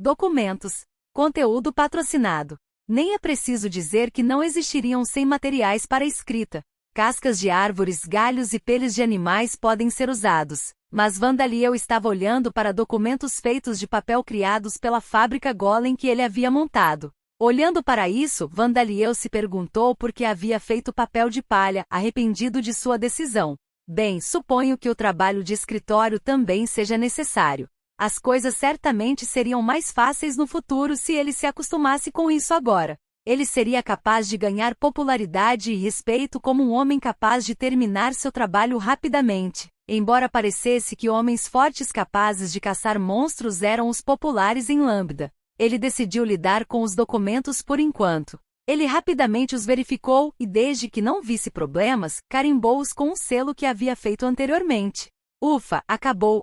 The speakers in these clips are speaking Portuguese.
Documentos. Conteúdo patrocinado. Nem é preciso dizer que não existiriam sem materiais para escrita. Cascas de árvores, galhos e peles de animais podem ser usados. Mas Vandaliel estava olhando para documentos feitos de papel criados pela fábrica Golem que ele havia montado. Olhando para isso, Vandaliel se perguntou por que havia feito papel de palha, arrependido de sua decisão. Bem, suponho que o trabalho de escritório também seja necessário. As coisas certamente seriam mais fáceis no futuro se ele se acostumasse com isso agora. Ele seria capaz de ganhar popularidade e respeito como um homem capaz de terminar seu trabalho rapidamente. Embora parecesse que homens fortes capazes de caçar monstros eram os populares em Lambda, ele decidiu lidar com os documentos por enquanto. Ele rapidamente os verificou e, desde que não visse problemas, carimbou-os com um selo que havia feito anteriormente. Ufa, acabou,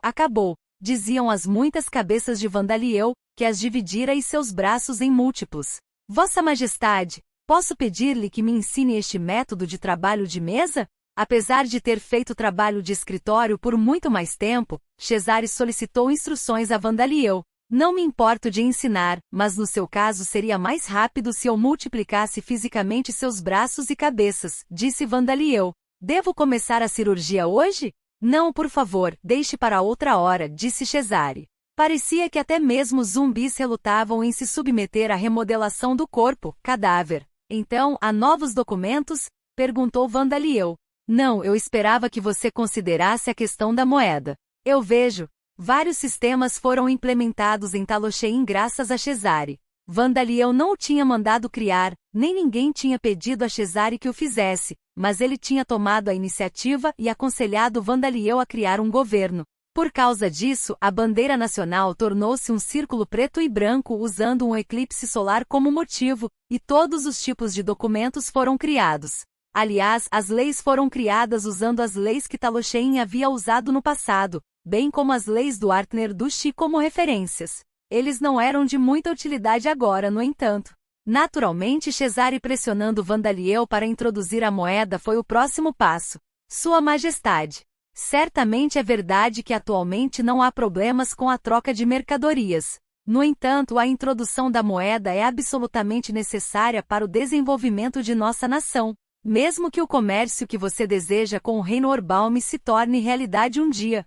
diziam as muitas cabeças de Vandaliel, que as dividira e seus braços em múltiplos. Vossa Majestade, posso pedir-lhe que me ensine este método de trabalho de mesa? Apesar de ter feito trabalho de escritório por muito mais tempo, Cesare solicitou instruções a Vandaliel. Não me importo de ensinar, mas no seu caso seria mais rápido se eu multiplicasse fisicamente seus braços e cabeças, disse Vandaliel. Devo começar a cirurgia hoje? Não, por favor, deixe para outra hora, disse Cesare. Parecia que até mesmo zumbis relutavam em se submeter à remodelação do corpo, cadáver. Então, há novos documentos? Perguntou Vandaliel. Não, eu esperava que você considerasse a questão da moeda. Eu vejo. Vários sistemas foram implementados em Talosheim graças a Cesare. Vandaliel não o tinha mandado criar, nem ninguém tinha pedido a Cesare que o fizesse, mas ele tinha tomado a iniciativa e aconselhado Vandaliel a criar um governo. Por causa disso, a bandeira nacional tornou-se um círculo preto e branco usando um eclipse solar como motivo, e todos os tipos de documentos foram criados. Aliás, as leis foram criadas usando as leis que Talosheim havia usado no passado, bem como as leis do Artner Dushi como referências. Eles não eram de muita utilidade agora, no entanto. Naturalmente, Cesare pressionando Vandaliel para introduzir a moeda foi o próximo passo. Sua Majestade. Certamente é verdade que atualmente não há problemas com a troca de mercadorias. No entanto, a introdução da moeda é absolutamente necessária para o desenvolvimento de nossa nação. Mesmo que o comércio que você deseja com o Reino Orbaum se torne realidade um dia.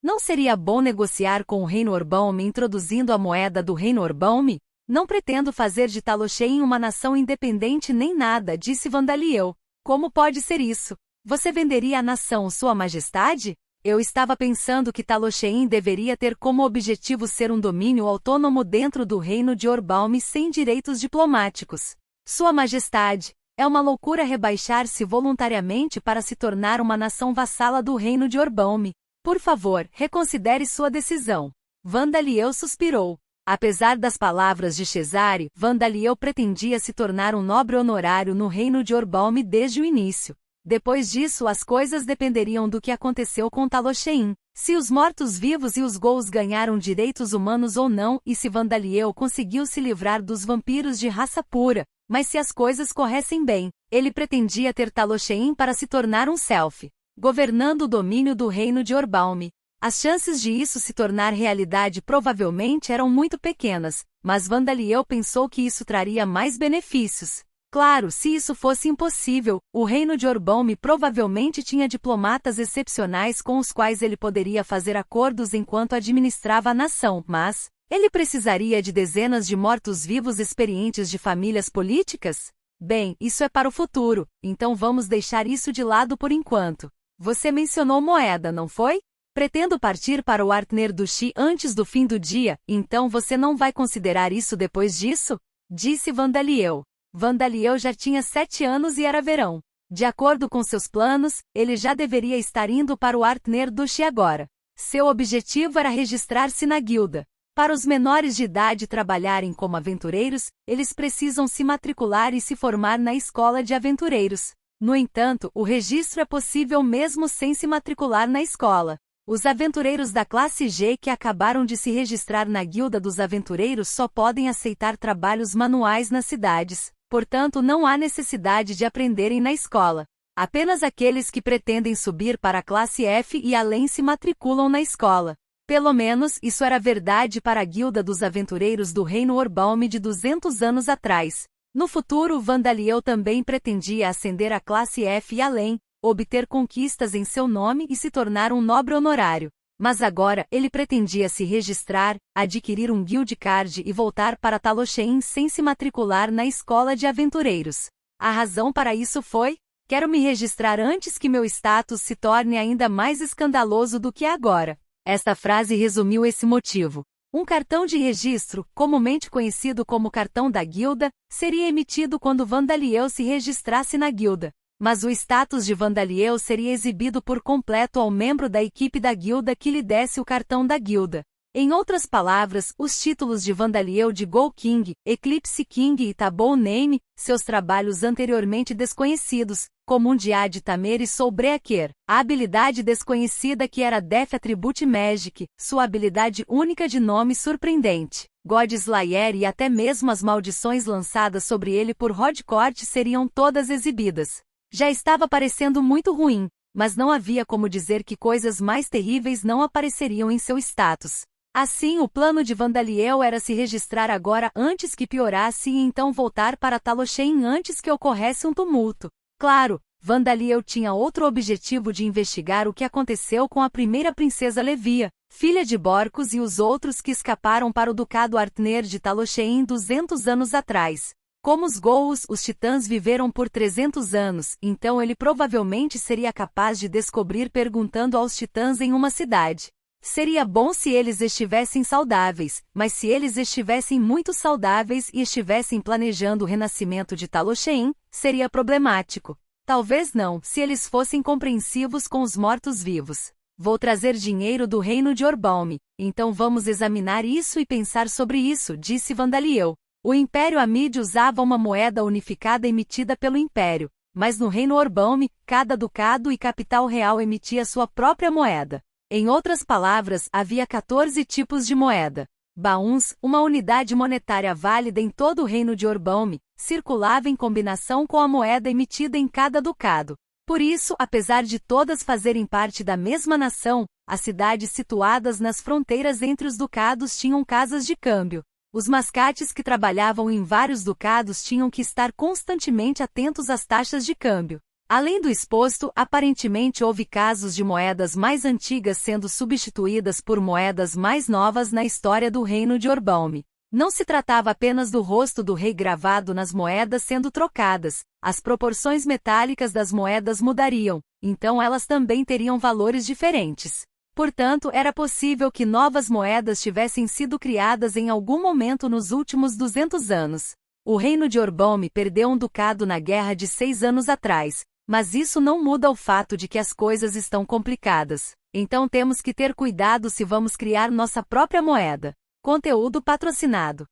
Não seria bom negociar com o Reino Orbaum introduzindo a moeda do Reino Orbaum? Não pretendo fazer de Talosheim uma nação independente nem nada, disse Vandaliel. Como pode ser isso? Você venderia a nação, Sua Majestade? Eu estava pensando que Talosheim deveria ter como objetivo ser um domínio autônomo dentro do Reino de Orbaum sem direitos diplomáticos. Sua Majestade, é uma loucura rebaixar-se voluntariamente para se tornar uma nação vassala do Reino de Orbaum. Por favor, reconsidere sua decisão. Vandaliel suspirou. Apesar das palavras de Cesare, Vandaliel pretendia se tornar um nobre honorário no Reino de Orbaum desde o início. Depois disso, as coisas dependeriam do que aconteceu com Talosheim, se os mortos-vivos e os ghouls ganharam direitos humanos ou não e se Vandaliel conseguiu se livrar dos vampiros de raça pura. Mas se as coisas corressem bem, ele pretendia ter Talosheim para se tornar um self, governando o domínio do Reino de Orbaum. As chances de isso se tornar realidade provavelmente eram muito pequenas, mas Vandaliel pensou que isso traria mais benefícios. Claro, se isso fosse impossível, o Reino de Orbaum provavelmente tinha diplomatas excepcionais com os quais ele poderia fazer acordos enquanto administrava a nação, mas ele precisaria de dezenas de mortos-vivos experientes de famílias políticas? Bem, isso é para o futuro, então vamos deixar isso de lado por enquanto. Você mencionou moeda, não foi? Pretendo partir para o Artner Dushi antes do fim do dia, então você não vai considerar isso depois disso? Disse Vandaliel. Vandaliel já tinha 7 anos e era verão. De acordo com seus planos, ele já deveria estar indo para o Artner Dushi agora. Seu objetivo era registrar-se na guilda. Para os menores de idade trabalharem como aventureiros, eles precisam se matricular e se formar na escola de aventureiros. No entanto, o registro é possível mesmo sem se matricular na escola. Os aventureiros da classe G que acabaram de se registrar na guilda dos aventureiros só podem aceitar trabalhos manuais nas cidades, portanto não há necessidade de aprenderem na escola. Apenas aqueles que pretendem subir para a classe F e além se matriculam na escola. Pelo menos isso era verdade para a guilda dos aventureiros do Reino Orbalme de 200 anos atrás. No futuro, Vandaliel também pretendia ascender à classe F e além, obter conquistas em seu nome e se tornar um nobre honorário. Mas agora, ele pretendia se registrar, adquirir um guild card e voltar para Talosheim sem se matricular na escola de aventureiros. A razão para isso foi: quero me registrar antes que meu status se torne ainda mais escandaloso do que é agora. Esta frase resumiu esse motivo. Um cartão de registro, comumente conhecido como cartão da guilda, seria emitido quando Vandaliel se registrasse na guilda. Mas o status de Vandaliel seria exibido por completo ao membro da equipe da guilda que lhe desse o cartão da guilda. Em outras palavras, os títulos de Vandaliel de Ghoul King, Eclipse King e Tabou Name, seus trabalhos anteriormente desconhecidos, como um de Tamer e Soulbreaker, a habilidade desconhecida que era Death Attribute Magic, sua habilidade única de nome surpreendente, God Slayer e até mesmo as maldições lançadas sobre ele por Rodcourt seriam todas exibidas. Já estava parecendo muito ruim, mas não havia como dizer que coisas mais terríveis não apareceriam em seu status. Assim, o plano de Vandaliel era se registrar agora antes que piorasse e então voltar para Talosheim antes que ocorresse um tumulto. Claro, Vandaliel tinha outro objetivo de investigar o que aconteceu com a primeira princesa Levia, filha de Borcos, e os outros que escaparam para o Ducado Artner de Talosheim 200 anos atrás. Como os Ghouls, os titãs viveram por 300 anos, então ele provavelmente seria capaz de descobrir perguntando aos titãs em uma cidade. Seria bom se eles estivessem saudáveis, mas se eles estivessem muito saudáveis e estivessem planejando o renascimento de Talosheim, seria problemático. Talvez não, se eles fossem compreensivos com os mortos-vivos. Vou trazer dinheiro do reino de Orbalme, então vamos examinar isso e pensar sobre isso, disse Vandaliel. O Império Amid usava uma moeda unificada emitida pelo Império, mas no reino Orbalme, cada ducado e capital real emitia sua própria moeda. Em outras palavras, havia 14 tipos de moeda. Baúns, uma unidade monetária válida em todo o reino de Orbalme, circulava em combinação com a moeda emitida em cada ducado. Por isso, apesar de todas fazerem parte da mesma nação, as cidades situadas nas fronteiras entre os ducados tinham casas de câmbio. Os mascates que trabalhavam em vários ducados tinham que estar constantemente atentos às taxas de câmbio. Além do exposto, aparentemente houve casos de moedas mais antigas sendo substituídas por moedas mais novas na história do reino de Orbalme. Não se tratava apenas do rosto do rei gravado nas moedas sendo trocadas, as proporções metálicas das moedas mudariam, então elas também teriam valores diferentes. Portanto, era possível que novas moedas tivessem sido criadas em algum momento nos últimos 200 anos. O reino de Orbalme perdeu um ducado na guerra de 6 anos atrás, mas isso não muda o fato de que as coisas estão complicadas. Então temos que ter cuidado se vamos criar nossa própria moeda. Conteúdo patrocinado.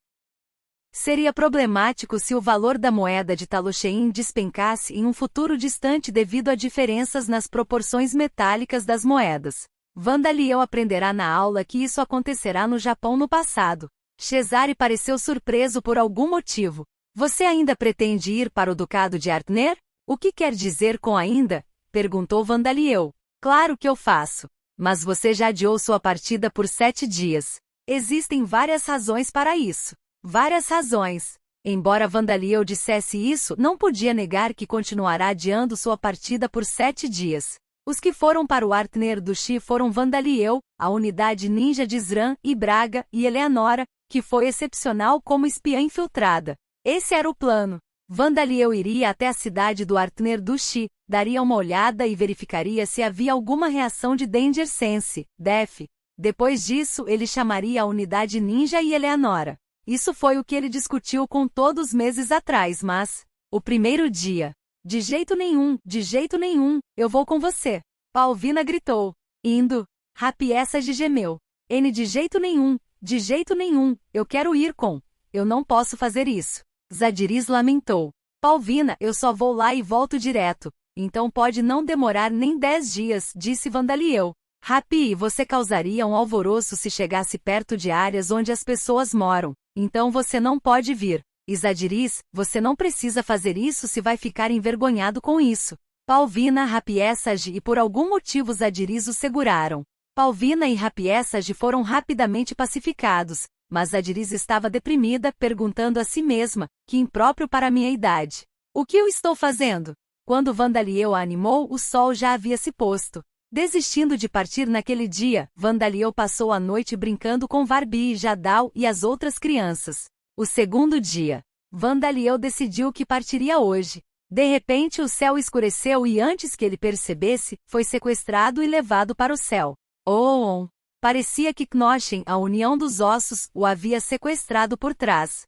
Seria problemático se o valor da moeda de Talosheim despencasse em um futuro distante devido a diferenças nas proporções metálicas das moedas. Vandaliel aprenderá na aula que isso acontecerá no Japão no passado. Cesare pareceu surpreso por algum motivo. Você ainda pretende ir para o Ducado de Artner? O que quer dizer com ainda? Perguntou Vandaliel. Claro que eu faço. Mas você já adiou sua partida por 7 dias. Existem várias razões para isso. Várias razões. Embora Vandaliel dissesse isso, não podia negar que continuará adiando sua partida por 7 dias. Os que foram para o Artner do Shi foram Vandaliel, a unidade ninja de Sran e Braga, e Eleanora, que foi excepcional como espiã infiltrada. Esse era o plano. Vandaliel iria até a cidade do Artner do Shi, daria uma olhada e verificaria se havia alguma reação de Danger Sense, DEF. Depois disso, ele chamaria a unidade ninja e Eleanora. Isso foi o que ele discutiu com todos meses atrás, mas... O primeiro dia. De jeito nenhum, eu vou com você. Palvina gritou. Indo. Rapiessage gemeu. N de jeito nenhum, eu quero ir com. Eu não posso fazer isso. Zadiris lamentou. Palvina, eu só vou lá e volto direto. Então pode não demorar nem 10 dias, disse Vandaliel. Rapi, você causaria um alvoroço se chegasse perto de áreas onde as pessoas moram. Então você não pode vir. Zadiris, você não precisa fazer isso se vai ficar envergonhado com isso. Palvina, Rapiessage e por algum motivo Zadiris o seguraram. Palvina e Rapiessage foram rapidamente pacificados, mas Adiriz estava deprimida, perguntando a si mesma, que impróprio para minha idade. O que eu estou fazendo? Quando Vandaliel a animou, o sol já havia se posto. Desistindo de partir naquele dia, Vandaliel passou a noite brincando com Varbi e Jadal e as outras crianças. O segundo dia, Vandaliel decidiu que partiria hoje. De repente o céu escureceu e antes que ele percebesse, foi sequestrado e levado para o céu. Oh! Parecia que Knochen, a união dos ossos, o havia sequestrado por trás.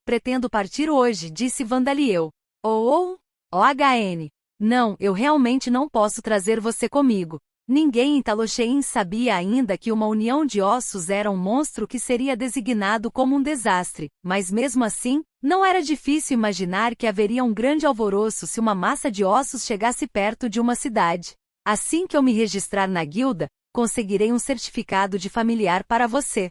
Pretendo partir hoje, disse Vandaliel. OHN. Não, eu realmente não posso trazer você comigo. Ninguém em Talochein sabia ainda que uma união de ossos era um monstro que seria designado como um desastre, mas mesmo assim, não era difícil imaginar que haveria um grande alvoroço se uma massa de ossos chegasse perto de uma cidade. Assim que eu me registrar na guilda, conseguirei um certificado de familiar para você.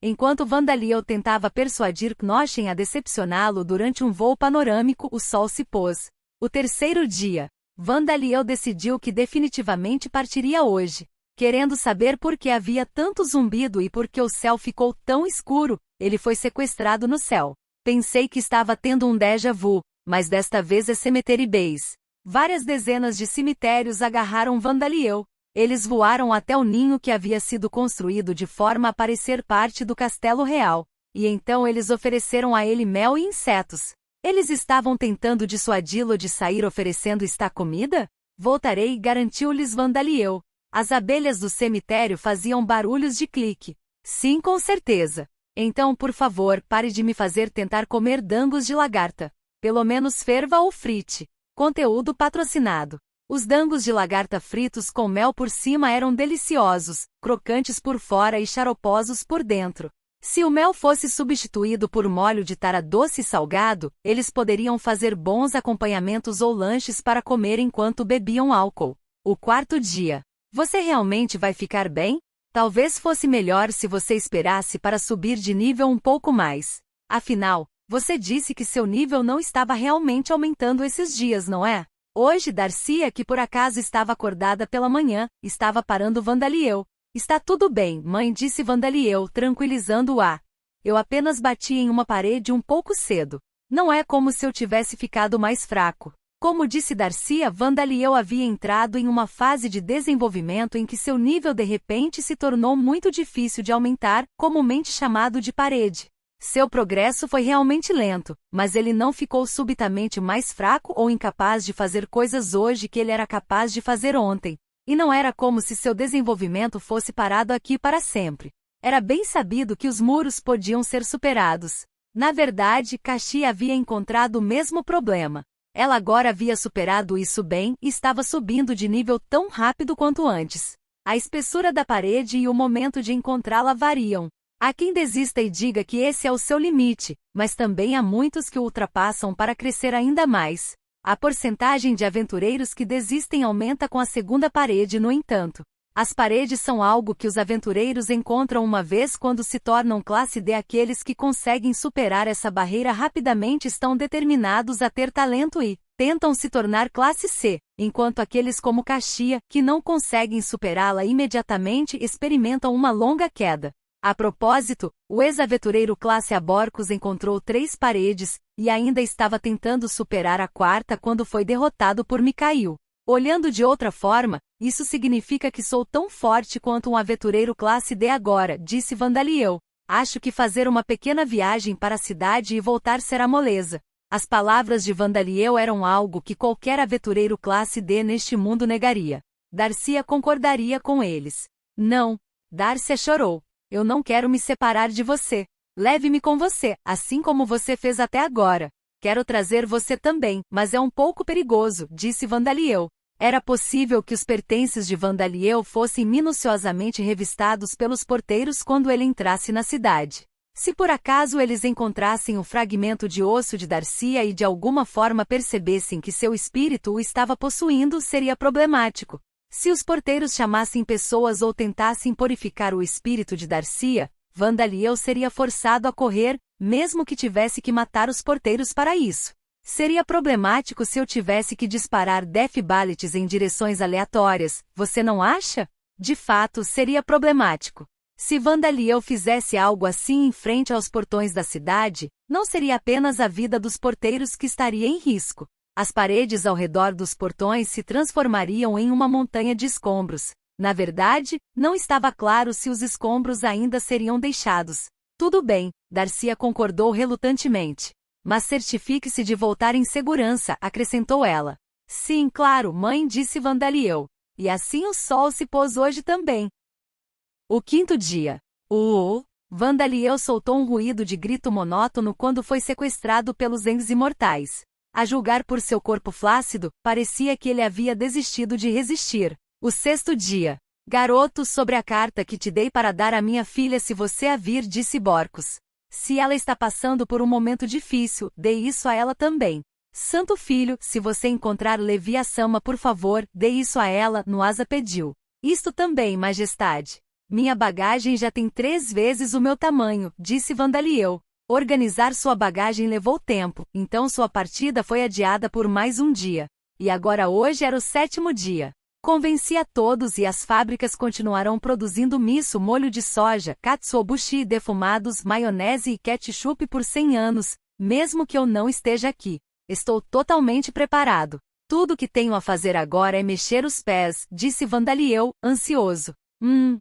Enquanto Vandaliel tentava persuadir Knochen a decepcioná-lo durante um voo panorâmico, o sol se pôs. O terceiro dia, Vandaliel decidiu que definitivamente partiria hoje. Querendo saber por que havia tanto zumbido e por que o céu ficou tão escuro, ele foi sequestrado no céu. Pensei que estava tendo um déjà vu, mas desta vez é Cemetery Base. Várias dezenas de cemitérios agarraram Vandaliel. Eles voaram até o ninho que havia sido construído de forma a parecer parte do castelo real. E então eles ofereceram a ele mel e insetos. Eles estavam tentando dissuadi-lo de sair oferecendo esta comida? Voltarei, garantiu-lhes Vandaliel. As abelhas do cemitério faziam barulhos de clique. Sim, com certeza. Então, por favor, pare de me fazer tentar comer dangos de lagarta. Pelo menos ferva ou frite. Conteúdo patrocinado. Os dangos de lagarta fritos com mel por cima eram deliciosos, crocantes por fora e xaroposos por dentro. Se o mel fosse substituído por molho de tara doce e salgado, eles poderiam fazer bons acompanhamentos ou lanches para comer enquanto bebiam álcool. O quarto dia. Você realmente vai ficar bem? Talvez fosse melhor se você esperasse para subir de nível um pouco mais. Afinal, você disse que seu nível não estava realmente aumentando esses dias, não é? Hoje Darcia, que por acaso estava acordada pela manhã, estava parando Vandaliel. Está tudo bem, mãe, disse Vandaliel, tranquilizando-a. Eu apenas bati em uma parede um pouco cedo. Não é como se eu tivesse ficado mais fraco. Como disse Darcia, Vandaliel havia entrado em uma fase de desenvolvimento em que seu nível de repente se tornou muito difícil de aumentar, comumente chamado de parede. Seu progresso foi realmente lento, mas ele não ficou subitamente mais fraco ou incapaz de fazer coisas hoje que ele era capaz de fazer ontem. E não era como se seu desenvolvimento fosse parado aqui para sempre. Era bem sabido que os muros podiam ser superados. Na verdade, Kashi havia encontrado o mesmo problema. Ela agora havia superado isso bem e estava subindo de nível tão rápido quanto antes. A espessura da parede e o momento de encontrá-la variam. Há quem desista e diga que esse é o seu limite, mas também há muitos que o ultrapassam para crescer ainda mais. A porcentagem de aventureiros que desistem aumenta com a segunda parede, no entanto. As paredes são algo que os aventureiros encontram uma vez quando se tornam classe D. Aqueles que conseguem superar essa barreira rapidamente estão determinados a ter talento e tentam se tornar classe C, enquanto aqueles como Kaxia, que não conseguem superá-la imediatamente, experimentam uma longa queda. A propósito, o ex-aventureiro classe Aborcos encontrou 3 paredes, e ainda estava tentando superar a quarta quando foi derrotado por Mikhail. Olhando de outra forma, isso significa que sou tão forte quanto um aventureiro classe D agora, disse Vandaliel. Acho que fazer uma pequena viagem para a cidade e voltar será moleza. As palavras de Vandaliel eram algo que qualquer aventureiro classe D neste mundo negaria. Darcia concordaria com eles. Não. Darcia chorou. Eu não quero me separar de você. Leve-me com você, assim como você fez até agora. Quero trazer você também, mas é um pouco perigoso, disse Vandaliel. Era possível que os pertences de Vandaliel fossem minuciosamente revistados pelos porteiros quando ele entrasse na cidade. Se por acaso eles encontrassem o fragmento de osso de Darcia e de alguma forma percebessem que seu espírito o estava possuindo, seria problemático. Se os porteiros chamassem pessoas ou tentassem purificar o espírito de Darcia, Vandaliel seria forçado a correr, mesmo que tivesse que matar os porteiros para isso. Seria problemático se eu tivesse que disparar Death Bullets em direções aleatórias, você não acha? De fato, seria problemático. Se Vandaliel fizesse algo assim em frente aos portões da cidade, não seria apenas a vida dos porteiros que estaria em risco. As paredes ao redor dos portões se transformariam em uma montanha de escombros. Na verdade, não estava claro se os escombros ainda seriam deixados. Tudo bem, Darcia concordou relutantemente. Mas certifique-se de voltar em segurança, acrescentou ela. Sim, claro, mãe, disse Vandaliel. E assim o sol se pôs hoje também. O quinto dia. Vandaliel soltou um ruído de grito monótono quando foi sequestrado pelos Ents imortais. A julgar por seu corpo flácido, parecia que ele havia desistido de resistir. O sexto dia. Garoto, sobre a carta que te dei para dar à minha filha se você a vir, disse Borcos. Se ela está passando por um momento difícil, dê isso a ela também. Santo filho, se você encontrar Levi Assama, por favor, dê isso a ela, Nuasa pediu. Isto também, majestade. Minha bagagem já tem 3 vezes o meu tamanho, disse Vandaliel. Organizar sua bagagem levou tempo, então sua partida foi adiada por mais um dia. E agora hoje era o 7º dia. Convenci a todos e as fábricas continuarão produzindo miso, molho de soja, katsuobushi defumados, maionese e ketchup por 100 anos, mesmo que eu não esteja aqui. Estou totalmente preparado. Tudo que tenho a fazer agora é mexer os pés, disse Vandaliel, ansioso.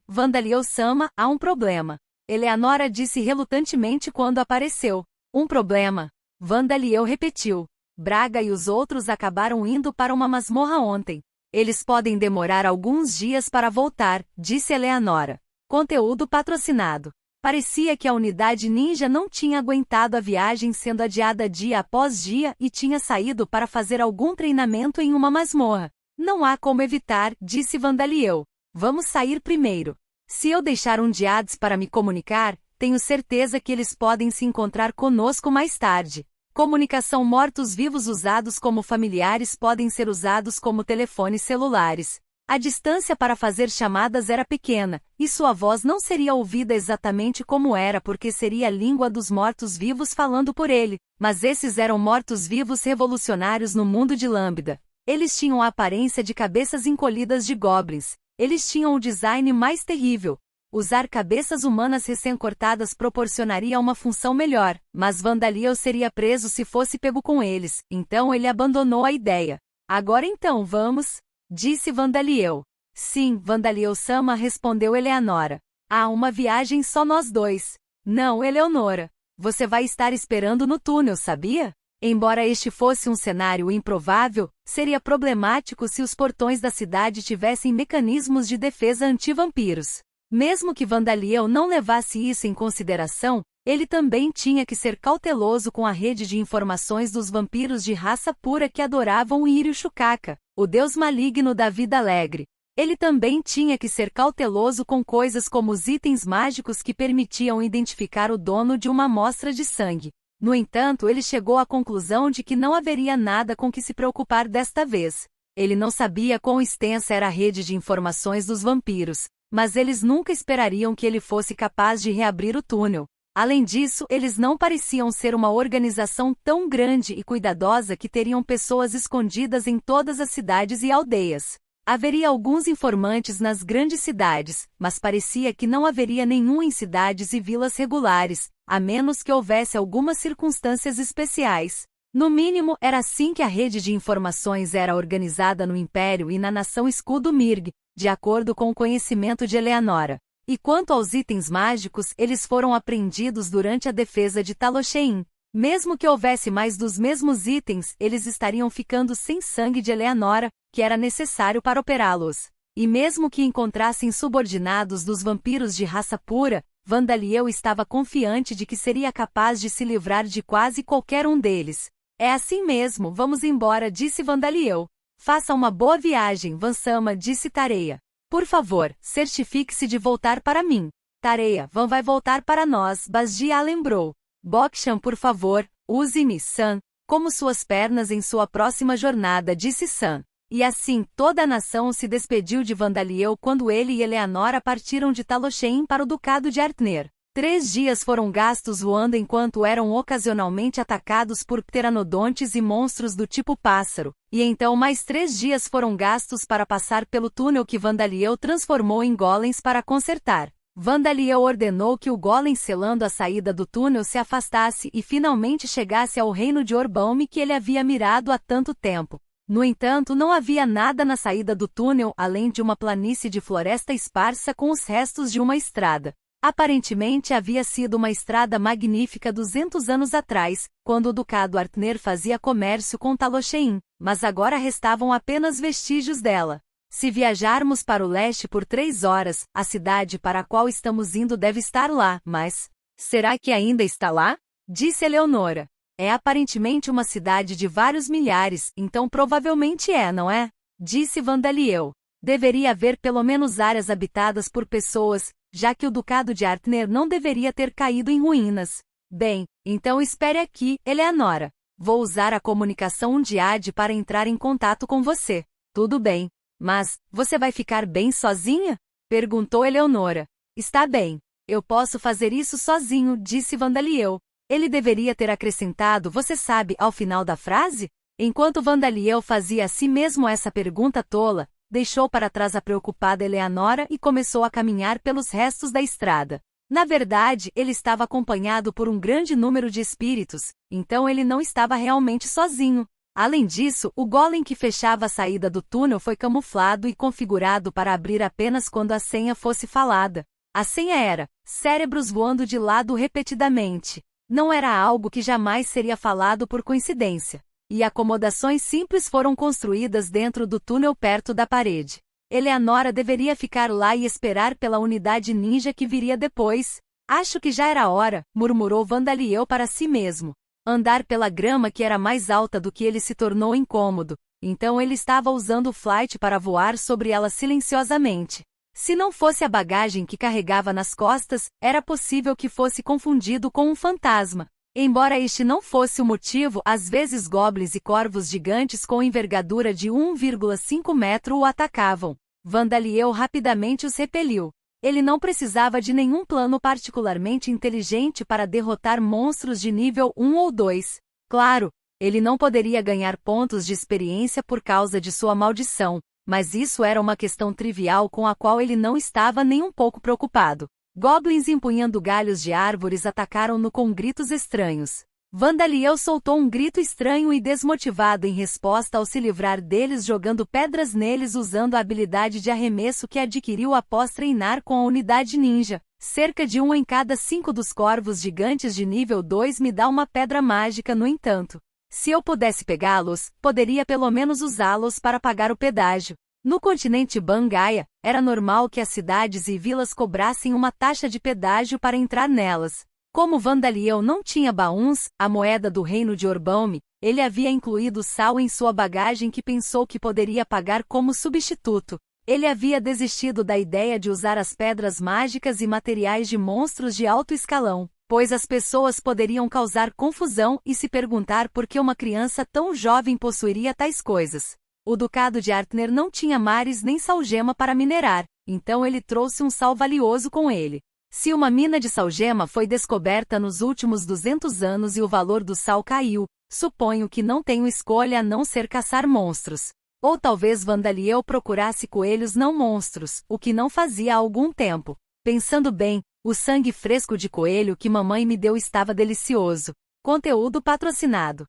Vandaliel-sama, há um problema. Eleanora disse relutantemente quando apareceu. Um problema. Vandaliel repetiu. Braga e os outros acabaram indo para uma masmorra ontem. Eles podem demorar alguns dias para voltar, disse Eleanora. Conteúdo patrocinado. Parecia que a unidade ninja não tinha aguentado a viagem sendo adiada dia após dia e tinha saído para fazer algum treinamento em uma masmorra. Não há como evitar, disse Vandaliel. Vamos sair primeiro. Se eu deixar um Diades para me comunicar, tenho certeza que eles podem se encontrar conosco mais tarde. Comunicação mortos-vivos usados como familiares podem ser usados como telefones celulares. A distância para fazer chamadas era pequena, e sua voz não seria ouvida exatamente como era porque seria a língua dos mortos-vivos falando por ele, mas esses eram mortos-vivos revolucionários no mundo de Lambda. Eles tinham a aparência de cabeças encolhidas de goblins. Eles tinham o design mais terrível. Usar cabeças humanas recém-cortadas proporcionaria uma função melhor, mas Vandaliel seria preso se fosse pego com eles, então ele abandonou a ideia. Agora então vamos, disse Vandaliel. Sim, Vandaliel-sama, respondeu Eleanora. Há uma viagem só nós dois. Não, Eleonora. Você vai estar esperando no túnel, sabia? Embora este fosse um cenário improvável, seria problemático se os portões da cidade tivessem mecanismos de defesa anti-vampiros. Mesmo que Vandaliel não levasse isso em consideração, ele também tinha que ser cauteloso com a rede de informações dos vampiros de raça pura que adoravam Iryu Shukaka, o deus maligno da vida alegre. Ele também tinha que ser cauteloso com coisas como os itens mágicos que permitiam identificar o dono de uma amostra de sangue. No entanto, ele chegou à conclusão de que não haveria nada com que se preocupar desta vez. Ele não sabia quão extensa era a rede de informações dos vampiros, mas eles nunca esperariam que ele fosse capaz de reabrir o túnel. Além disso, eles não pareciam ser uma organização tão grande e cuidadosa que teriam pessoas escondidas em todas as cidades e aldeias. Haveria alguns informantes nas grandes cidades, mas parecia que não haveria nenhum em cidades e vilas regulares, a menos que houvesse algumas circunstâncias especiais. No mínimo, era assim que a rede de informações era organizada no Império e na Nação Escudo Mirg, de acordo com o conhecimento de Eleanora. E quanto aos itens mágicos, eles foram apreendidos durante a defesa de Taloshein. Mesmo que houvesse mais dos mesmos itens, eles estariam ficando sem sangue de Eleanora, que era necessário para operá-los. E mesmo que encontrassem subordinados dos vampiros de raça pura, Vandaliel estava confiante de que seria capaz de se livrar de quase qualquer um deles. É assim mesmo, vamos embora, disse Vandaliel. Faça uma boa viagem, Vansama, disse Tareia. Por favor, certifique-se de voltar para mim. Tareia, Van vai voltar para nós, Basdia lembrou. Bokshan, por favor, use-me, San, como suas pernas em sua próxima jornada, disse San. E assim, toda a nação se despediu de Vandaliel quando ele e Eleanora partiram de Taloshein para o Ducado de Artner. 3 dias foram gastos voando enquanto eram ocasionalmente atacados por pteranodontes e monstros do tipo pássaro, e então mais 3 dias foram gastos para passar pelo túnel que Vandaliel transformou em golems para consertar. Vandaliel ordenou que o golem selando a saída do túnel se afastasse e finalmente chegasse ao reino de Orbaum que ele havia mirado há tanto tempo. No entanto, não havia nada na saída do túnel além de uma planície de floresta esparsa com os restos de uma estrada. Aparentemente havia sido uma estrada magnífica 200 anos atrás, quando o Ducado Artner fazia comércio com Talochein, mas agora restavam apenas vestígios dela. Se viajarmos para o leste por 3 horas, a cidade para a qual estamos indo deve estar lá, mas... será que ainda está lá? Disse Eleonora. É aparentemente uma cidade de vários milhares, então provavelmente é, não é? Disse Vandaliel. Deveria haver pelo menos áreas habitadas por pessoas, já que o Ducado de Artner não deveria ter caído em ruínas. Bem, então espere aqui, Eleonora. Vou usar a comunicação Undiad para entrar em contato com você. Tudo bem. Mas, você vai ficar bem sozinha? Perguntou Eleonora. Está bem. Eu posso fazer isso sozinho, disse Vandaliel. Ele deveria ter acrescentado você sabe ao final da frase? Enquanto Vandaliel fazia a si mesmo essa pergunta tola, deixou para trás a preocupada Eleonora e começou a caminhar pelos restos da estrada. Na verdade, ele estava acompanhado por um grande número de espíritos, então ele não estava realmente sozinho. Além disso, o golem que fechava a saída do túnel foi camuflado e configurado para abrir apenas quando a senha fosse falada. A senha era cérebros voando de lado repetidamente. Não era algo que jamais seria falado por coincidência. E acomodações simples foram construídas dentro do túnel perto da parede. Eleonora deveria ficar lá e esperar pela unidade ninja que viria depois. Acho que já era hora, murmurou Vandaliel para si mesmo. Andar pela grama que era mais alta do que ele se tornou incômodo, então ele estava usando o flight para voar sobre ela silenciosamente. Se não fosse a bagagem que carregava nas costas, era possível que fosse confundido com um fantasma. Embora este não fosse o motivo, às vezes goblins e corvos gigantes com envergadura de 1,5 metro o atacavam. Vandaliel rapidamente os repeliu. Ele não precisava de nenhum plano particularmente inteligente para derrotar monstros de nível 1 ou 2. Claro, ele não poderia ganhar pontos de experiência por causa de sua maldição, mas isso era uma questão trivial com a qual ele não estava nem um pouco preocupado. Goblins empunhando galhos de árvores atacaram-no com gritos estranhos. Vandaliel soltou um grito estranho e desmotivado em resposta ao se livrar deles jogando pedras neles usando a habilidade de arremesso que adquiriu após treinar com a unidade ninja. Cerca de 1 em cada 5 dos corvos gigantes de nível 2 me dá uma pedra mágica, no entanto. Se eu pudesse pegá-los, poderia pelo menos usá-los para pagar o pedágio. No continente Bangaia, era normal que as cidades e vilas cobrassem uma taxa de pedágio para entrar nelas. Como Vandaliel não tinha baús, a moeda do reino de Orbaum, ele havia incluído sal em sua bagagem que pensou que poderia pagar como substituto. Ele havia desistido da ideia de usar as pedras mágicas e materiais de monstros de alto escalão, pois as pessoas poderiam causar confusão e se perguntar por que uma criança tão jovem possuiria tais coisas. O Ducado de Artner não tinha mares nem salgema para minerar, então ele trouxe um sal valioso com ele. Se uma mina de salgema foi descoberta nos últimos 200 anos e o valor do sal caiu, suponho que não tenho escolha a não ser caçar monstros. Ou talvez Vandaliel procurasse coelhos não monstros, o que não fazia há algum tempo. Pensando bem, o sangue fresco de coelho que mamãe me deu estava delicioso. Conteúdo patrocinado.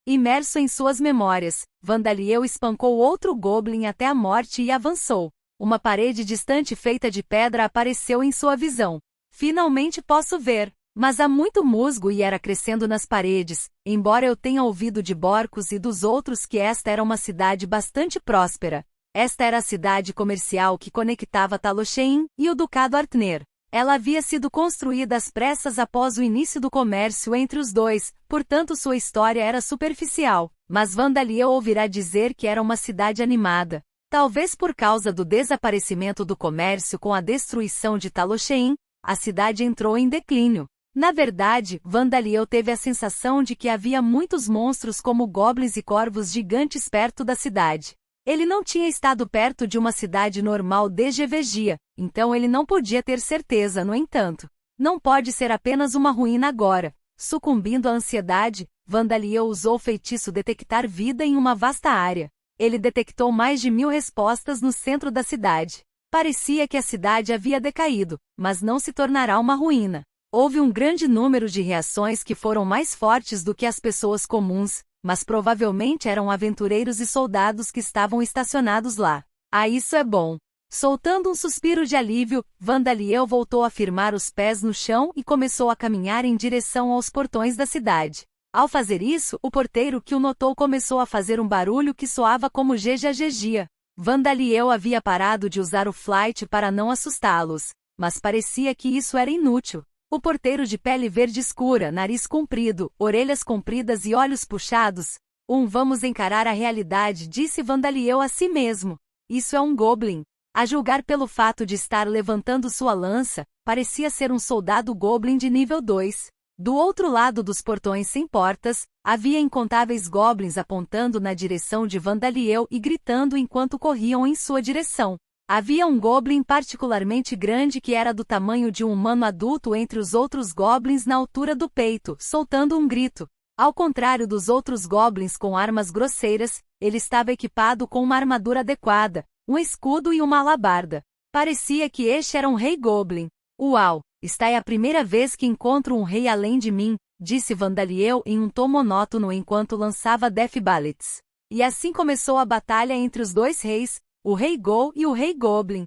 Imerso em suas memórias, Vandaliel espancou outro goblin até a morte e avançou. Uma parede distante feita de pedra apareceu em sua visão. Finalmente posso ver. Mas há muito musgo e era crescendo nas paredes, embora eu tenha ouvido de Borcos e dos outros que esta era uma cidade bastante próspera. Esta era a cidade comercial que conectava Talochein e o Ducado Artner. Ela havia sido construída às pressas após o início do comércio entre os dois, portanto sua história era superficial. Mas Vandaliel ouvirá dizer que era uma cidade animada. Talvez por causa do desaparecimento do comércio com a destruição de Talochein, a cidade entrou em declínio. Na verdade, Vandaliel teve a sensação de que havia muitos monstros como goblins e corvos gigantes perto da cidade. Ele não tinha estado perto de uma cidade normal desde Evegia, então ele não podia ter certeza, no entanto. Não pode ser apenas uma ruína agora. Sucumbindo à ansiedade, Vandaliel usou o feitiço detectar vida em uma vasta área. Ele detectou mais de 1000 respostas no centro da cidade. Parecia que a cidade havia decaído, mas não se tornará uma ruína. Houve um grande número de reações que foram mais fortes do que as pessoas comuns, mas provavelmente eram aventureiros e soldados que estavam estacionados lá. Ah, isso é bom! Soltando um suspiro de alívio, Vandaliel voltou a firmar os pés no chão e começou a caminhar em direção aos portões da cidade. Ao fazer isso, o porteiro que o notou começou a fazer um barulho que soava como gegia. Vandaliel havia parado de usar o flight para não assustá-los, mas parecia que isso era inútil. O porteiro de pele verde escura, nariz comprido, orelhas compridas e olhos puxados. Vamos encarar a realidade, disse Vandaliel a si mesmo. Isso é um goblin. A julgar pelo fato de estar levantando sua lança, parecia ser um soldado goblin de nível 2. Do outro lado dos portões sem portas, havia incontáveis goblins apontando na direção de Vandaliel e gritando enquanto corriam em sua direção. Havia um goblin particularmente grande que era do tamanho de um humano adulto entre os outros goblins na altura do peito, soltando um grito. Ao contrário dos outros goblins com armas grosseiras, ele estava equipado com uma armadura adequada, um escudo e uma alabarda. Parecia que este era um rei goblin. Uau! Esta é a primeira vez que encontro um rei além de mim, disse Vandaliel em um tom monótono enquanto lançava Death Bullets. E assim começou a batalha entre os dois reis, o Rei Gol e o Rei Goblin.